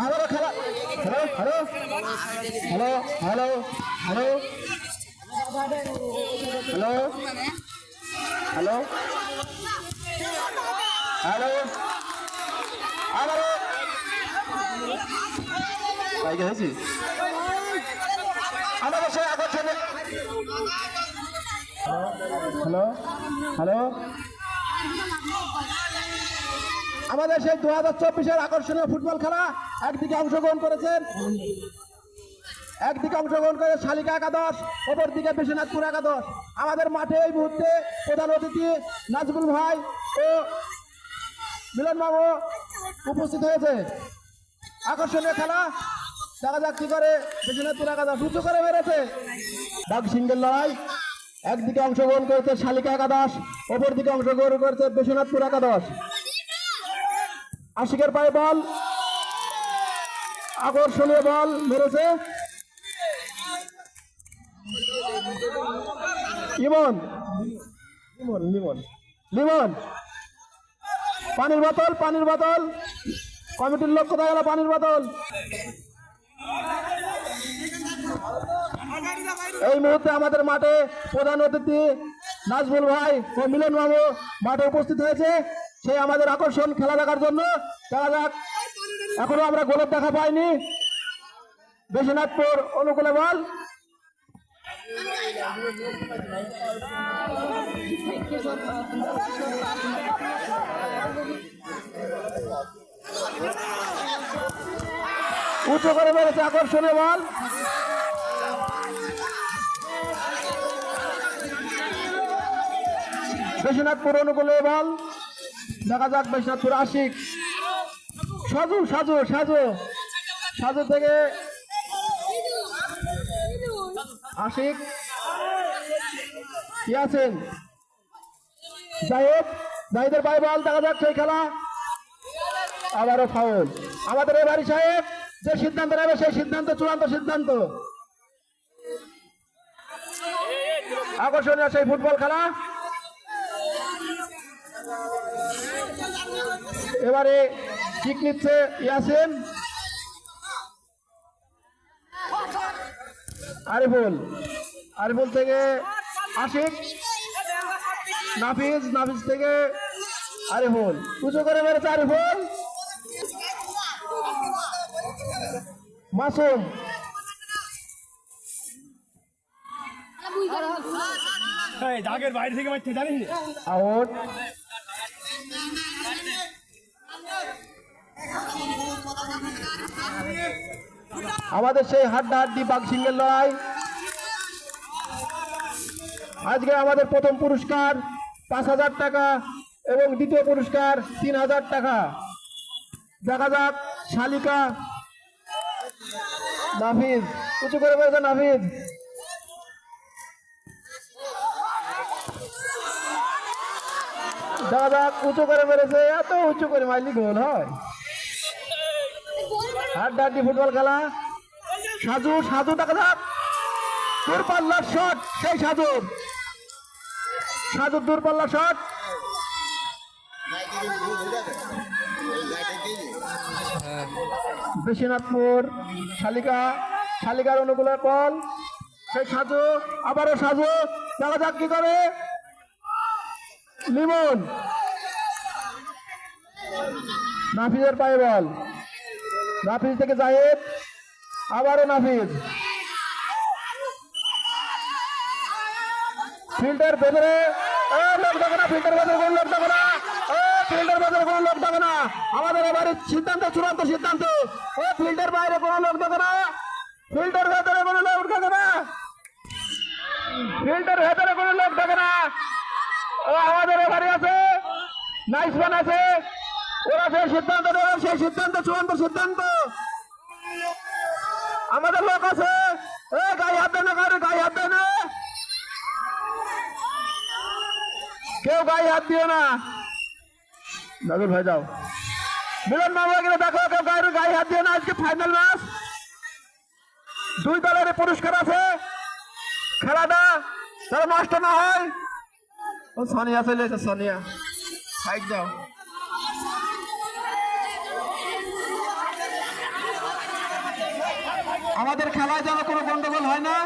আবারও খেলা। Hello hello hello hello hello hello hello আবারও পাইকে হয়েছি আমাদের সেই আকর্ষণে। হ্যালো হ্যালো আমাদের সেই 2024-এর আকর্ষণীয় ফুটবল খেলা একদিকে অংশগ্রহণ করেছেন, একদিকে অংশগ্রহণ করে শালিকা একাদশ, অপরদিকে বিশ্বনাথপুর একাদশ। আমাদের মাঠে এই মুহূর্তে প্রধান অতিথি নাজমুল ভাই ও মিলন বাবু উপস্থিত হয়েছে। আকর্ষণীয় খেলা দেখা যাক কি করে বিশ্বনাথপুর একাদশ উঁচু করে বেড়েছে। বাঘ সিংহের লড়াই, একদিকে অংশগ্রহণ করেছে শালিকা একাদশ, অপরদিকে অংশগ্রহণ করেছে বিশ্বনাথপুর একাদশ। আশিকের পায়ে বল, আকর্ষণীয় বল মেরেছে লিমন লিমন লিমন লিমন। পানির বোতল, পানির বোতল, কমিটির লোক কোথায় গেল? পানির বোতল। এই মুহূর্তে আমাদের মাঠে প্রধান অতিথি নাজমুল ভাই ও মিলন বাবু মাঠে উপস্থিত হয়েছে, সেই আমাদের আকর্ষণ খেলা দেখার জন্য। দেখা যাক, এখনো আমরা গোলের দেখা পাইনি। বিশ্বনাথপুর অনুকূলে বল, উঁচু করে মেরেছে আকর্ষণীয় বল। বিশ্বনাথপুর অনুকূলে বল, দেখা যাক বিশ্বনাথপুর। আশিক, সাজু সাজু সাজু সাজু থেকে আশিক, ইয়াসিন, জাহিদ, জাহিদের পায়ে বল, দেখা যাক সেই খেলা। আবারও ফাউল। আমাদের এবারই সাহেব যে সিদ্ধান্ত নেবে সেই সিদ্ধান্ত চূড়ান্ত সিদ্ধান্ত। আকর্ষণীয় সেই ফুটবল খেলা। এবারে কিক নিচ্ছে ইয়াসিন, আরিফুল, আরিফুল থেকে আশিক, নাফিজ, নাফিজ থেকে আরিফুল, উঁচু করে মেরেছে আরিফুল। মাসুম, দাগের বাইরে থেকে মারতে জানিস আউট। আমাদের সেই হাড্ডাহাড্ডি বাঘ সিংহের লড়াই। আজকে আমাদের প্রথম পুরস্কার 5,000 টাকা এবং দ্বিতীয় পুরস্কার 3,000 টাকা। দেখা যাক শালিকা, নাফিজ, উঁচু করে মেরেছে নাফিজ। দেখা যাক, উঁচু করে মেরেছে, এত উঁচু করে মাইলি গোল হয়। হাড্ডাহাড্ডি ফুটবল খেলা। সাজু, সাজু দেখা যাক, দূরপাল্লার শট, সেই সাজু, সাজুর দূরপাল্লার শট। বিশ্বনাথপুর শালিকা, শালিকার অনুকূলে বল, সেই সাজু, আবারও সাজু, দেখা যাক কি করে। লিমন, নাফিজের পায়ে বল, নাফিজ থেকে জাহিদ, আবারও নাফিজ, ফিল্ডের ভেতরে লোক দেখো না, ফিল্ডের ভেতরে কোন লোক দেখো না, ফিল্ডের ভেতরে কোন লোক দেখো না। আমাদের এবারে সিদ্ধান্ত, চূড়ান্ত সিদ্ধান্ত, ফিল্ডের বাইরে কোনো লোক দেখো না, ফিল্ডের ভেতরে কোনো লোক দেখো না, ফিল্ডের ভেতরে কোনো লোক দেখো না। আমাদের এবারে আছে নাইসম্যান আছে, ওরা সেই সিদ্ধান্ত দেবে, সেই সিদ্ধান্ত চূড়ান্ত সিদ্ধান্ত। আমাদের লোক আছে, গায়ে হাত দেয় না, কারো গায়ে হাত দেয় না, কেউ গায়ে হাত দিও না। নাজুল ভাই যাও, মিলন বাবুকে দেখো, কেউ গায়ে হাত দিও না। আজকে ফাইনাল ম্যাচ, দুই দলের পুরস্কার আছে, খেলাটা যেন নষ্ট না হয়। ও সোনিয়া চলে এসে, সোনিয়া সাইড দাও। আমাদের খেলায় যেন কোনো গন্ডগোল হয় না।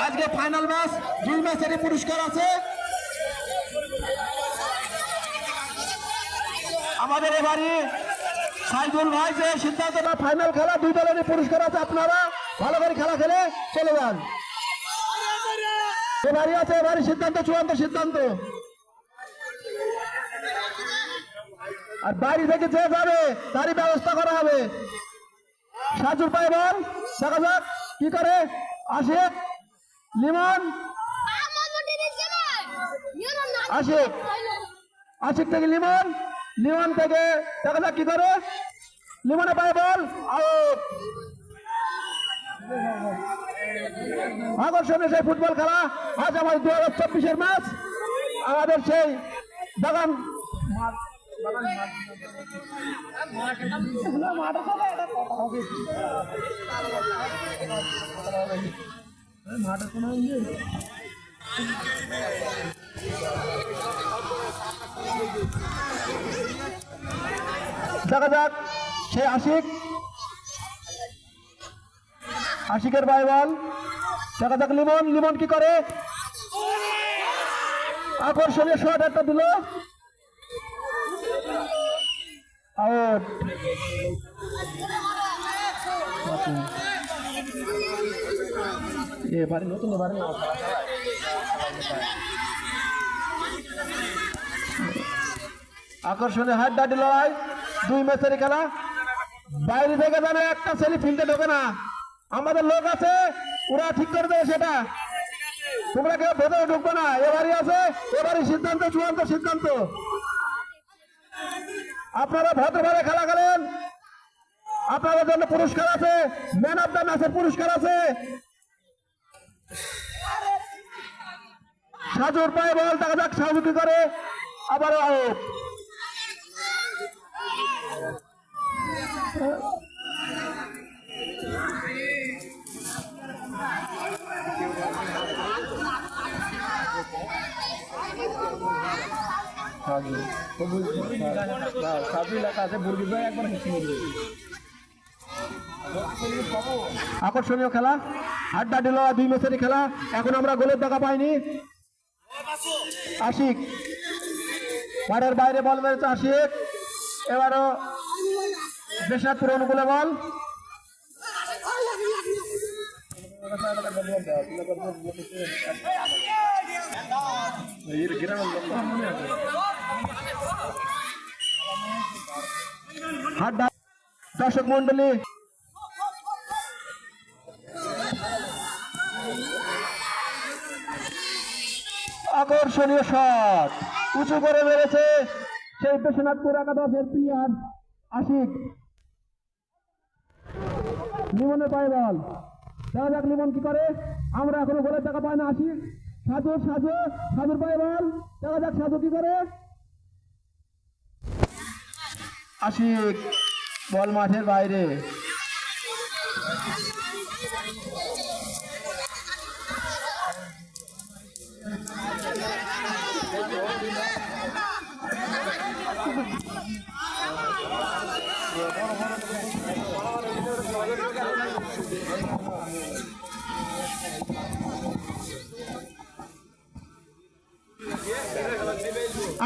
আজকে ফাইনাল ম্যাচ, 2 ম্যাচেরই পুরস্কার আছে। আমাদের এবারে সাইদুল ভাই যে সিদ্ধান্তটা, ফাইনাল খেলা 2 দলেরই পুরস্কার আছে। আপনারা ভালো করে খেলা খেলে চলে যান। এবারই আছে, এবারই সিদ্ধান্ত, চূড়ান্ত সিদ্ধান্ত। আর বাড়ি থেকে যে যাবে তারই ব্যবস্থা করা হবে। সাজুর পায় বল, দেখা যাক কি করে। আশিক, লিমন, আশিক, আশিক থেকে লিমন, লিমন থেকে দেখা যাক কি করে। লিমনে পায় বল, আউট। আকর্ষণীয় সেই ফুটবল খেলা আজ আমাদের 2024-এর ম্যাচ। আমাদের সেই বাগান দেখা যাক সেই আশিক, আশিকের বাই বল, দেখা যাক লিমন, লিমন কি করে। আকর্ষণীয় শট একটা দিল, আউট। এবারে নতুন, এবারে আকর্ষণীয় হাড্ডাহাড্ডি লড়াই, 2 ম্যাচের খেলা। বাইরে থেকে যেন একটা ছেলে ফিল্ডে ঢোকে না। আমাদের লোক আছে, ওরা ঠিক করে দেবে সেটা। তোমরা কেউ ভেতরে ঢুকবে না। এবারই আছে, এবারই সিদ্ধান্ত, চূড়ান্ত সিদ্ধান্ত। আপনারা ভদ্রভাবে খেলা খেলেন। আপনাদের জন্য পুরস্কার আছে, ম্যান অফ দ্য ম্যাচের পুরস্কার আছে। সাজুর পায়ে বল, দেখা যাক সাজু কি করে। আবারও আউট। আকর্ষণীয় খেলা, হাড্ডাহাড্ডি লড়াই, 2 ম্যাচেরই খেলা। এখন আমরা গোলের দেখা পাইনি। আশিক বাড়ির বাইরে বল মেরেছে আশিক। এবারও বেশনাথপুর অনুকূলে বল। হাড্ডা দর্শক মন্ডলী, আকর্ষণীয় শট উঁচু করে মেরেছে সেই বেশনাথপুর একাদশের প্লেয়ার আশিক। লিমনের পায়ে বল, দেখা যাক লিমন কি করে। আমরা এখনো গোলের টাকা পাই না। আশিক, সাজু, সাজু, সাজুর পায়ে বল, দেখা যাক সাজু কি করে। আশিক, বল মাঠের বাইরে।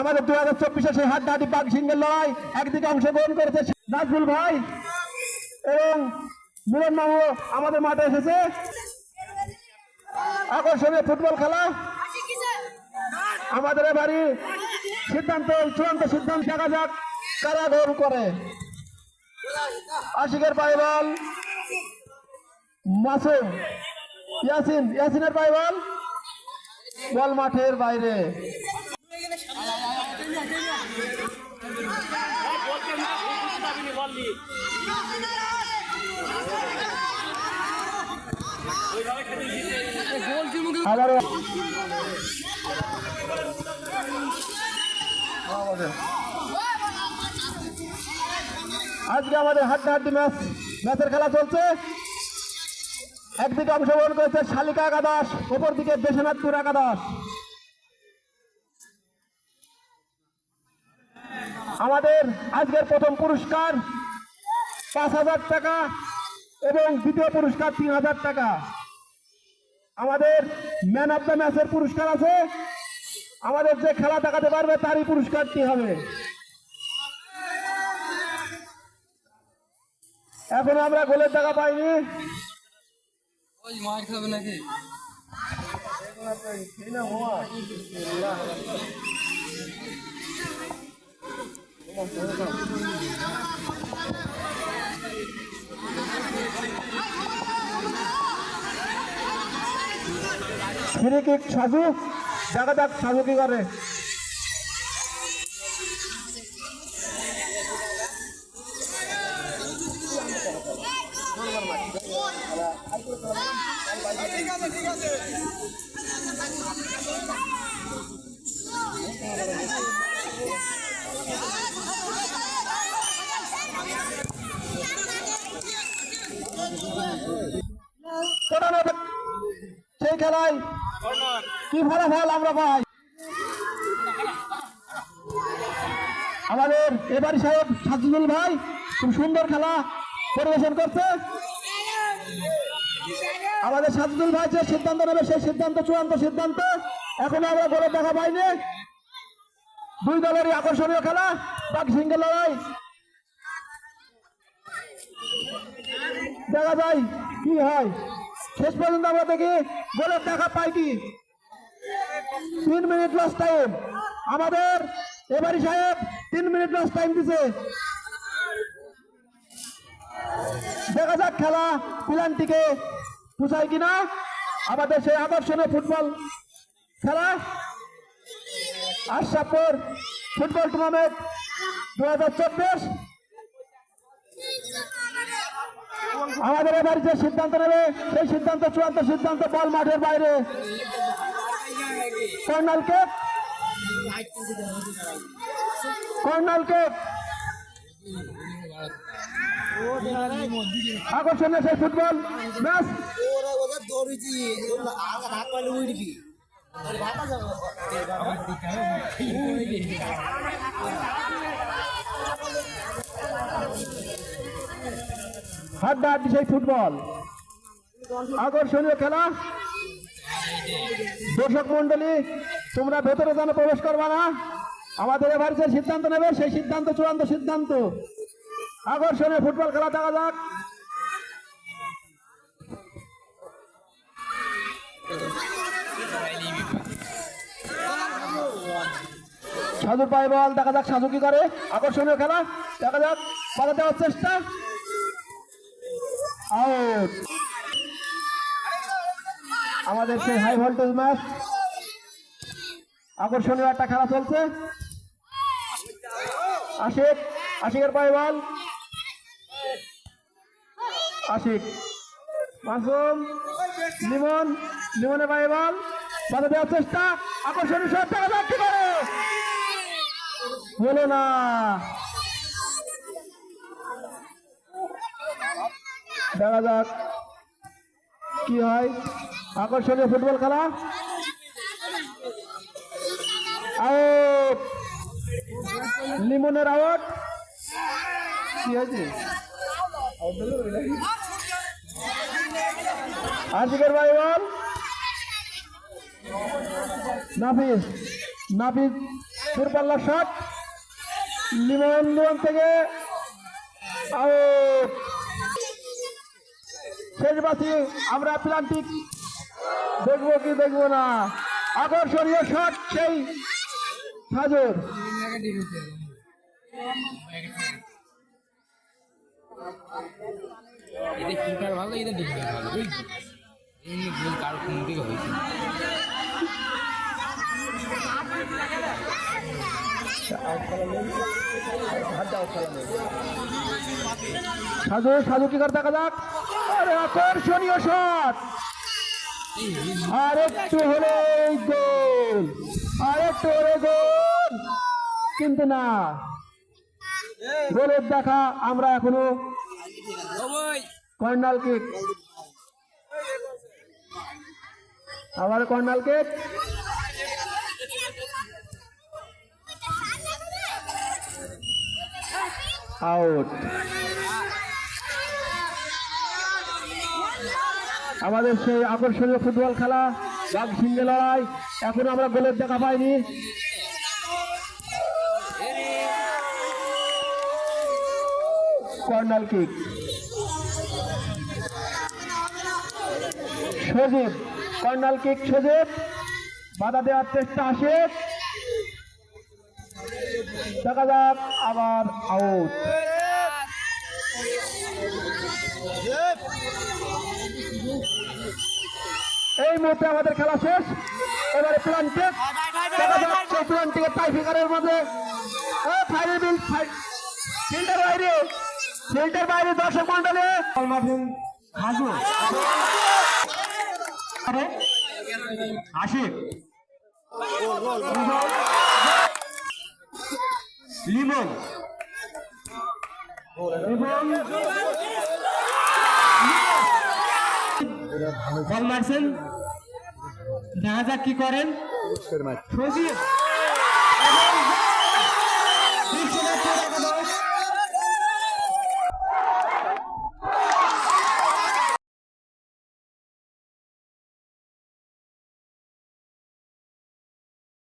আমাদের 2024-এ সেই হাড্ডাহাড্ডি বাঘ সিংহের লড়াই, একদিকে অংশগ্রহণ করেছে নাজবুল ভাই এবং মিলন মামু আমাদের মাঠে এসেছে। আকর্ষণীয় ফুটবল খেলা। আমাদের এবারই সিদ্ধান্ত, চূড়ান্ত সিদ্ধান্ত, দেখা যাক কারা গোল করে। আশিকের পায়ে বল, মাসুম, ইয়াসিন, ইয়াসিনের পায়ে বল, বল মাঠের বাইরে। আবারও আজকে আমাদের হাড্ডাহাড্ডি ম্যাচের খেলা চলছে। একদিকে অংশগ্রহণ করেছে শালিকা একাদশ, অপর দিকে বেশনাথপুর একাদশ। আমাদের আজকের প্রথম পুরস্কার 5,000 টাকা এবং দ্বিতীয় পুরস্কার 3000 টাকা। আমাদের ম্যান অফ দ্য ম্যাচের পুরস্কার আছে, আমাদের যে খেলা দেখাতে পারবে তারই পুরস্কারটি হবে। এখন আমরা গোলের টাকা পাইনি। ওই মার খাবে নাকি? ফ্রি কিক সাজু, দেখা যাক সাজু কি করে। সেই খেলায় কি ফলাফল আমরা পাই। আমাদের এবারি সাহেব সাজিদুল ভাই খুব সুন্দর খেলা পরিবেশন করছে। আমাদের সাজিদুল ভাই যে সিদ্ধান্ত নেবে সেই সিদ্ধান্ত চূড়ান্ত সিদ্ধান্ত। এখনো আমরা গোলের দেখা পাইনি। দুই দলেরই আকর্ষণীয় খেলা, বাঘ সিংহের লড়াই। দেখা যায় কি হয়, শেষ পর্যন্ত আমরা দেখি গোলের দেখা পাই কি। 3 মিনিট লাস্ট টাইম, আমাদের এবারি সাহেব 3 মিনিট লাস্ট টাইম দিছে। দেখা যাক খেলা প্ল্যানটিকে পুষায় কিনা। আমাদের সেই আকর্ষণীয় ফুটবল খেলা আশরাফপুর ফুটবল টুর্নামেন্ট 2024। আমাদের এবার যে সিদ্ধান্ত নেবে সেই সিদ্ধান্ত চূড়ান্ত সিদ্ধান্ত। বল মাঠের বাইরে, কর্নার কিক, কর্নার কিক। আকর্ষণীয় সেই ফুটবল ম্যাচ। হাড্ডাহাড্ডি সেই ফুটবল, আকর্ষণীয় খেলা। দর্শক মন্ডলী, তোমরা ভেতরে যেন প্রবেশ করবা না। আমাদের এবার যে সিদ্ধান্ত নেবে সেই সিদ্ধান্ত চূড়ান্ত সিদ্ধান্ত। আকর্ষণীয় ফুটবল খেলা দেখা যাক। সাজুর পায়ে বল, দেখা যাক সাজু কি করে। আকর্ষণীয় খেলা দেখা যাক, বাধা দেওয়ার চেষ্টা, আউট। আমাদের সেই হাই ভোল্টেজ ম্যাচ, আকর্ষণীয় একটা খেলা চলছে। আশিক, আশিকের পায়ে বল, আশিক, মাসুম, লিমন, লিমনের পায়ে বল, বাধা দেওয়ার চেষ্টা, আকর্ষণীয় শট, দেখা যাক কি করে। হলো না। দেখা যাক কি হয়। আকর্ষণীয় ফুটবল খেলা, আউট, লিমনের আউট। কি হয়েছে? আশিকের ভাই বল, নাফিস, নাফিস দূরপাল্লার শট, লিমন, লিমন থেকে আউট। শেষ বাসি, আমরা প্ল্যানটি দেখবো কি দেখবো না। আকর্ষণীয় শট সেই সাজুর। এদের কিপার ভালো, এদের ডিফেন্স ভালো, বুঝলি? এই নিয়ে গোল কারো কোন দিকে হয়েছে। সাজু, সাজু কি করে দেখা যাক। আরে আকর্ষণীয় শট, আর একটু হলে গোল, আর একটু হলে গোল, কিন্তু না, গোলের দেখা আমরা এখনো। কর্নার কিক, আবার কর্নার কিক, আউট। আমাদের সেই আকর্ষণীয় ফুটবল খেলা বাঘ সিংহে লড়াই এখনো আমরা গোলের দেখা পাইনি। কর্নার কিক, সজীব কর্নার কিক, সজীব বাধা দেওয়ার চেষ্টা আসে, দেখা যাক আবার আউট। এই মুহূর্তে আমাদের খেলা শেষ। এবারে প্লান্টেক, দেখা যাক সেই প্লান্টেকের টাইফিকারের মধ্যে ফিল্ডের বাইরে দর্শক মন্ডলে হাজু আশিক লিমন বল মারছেন, দেখা যাক কি করেন। সজীব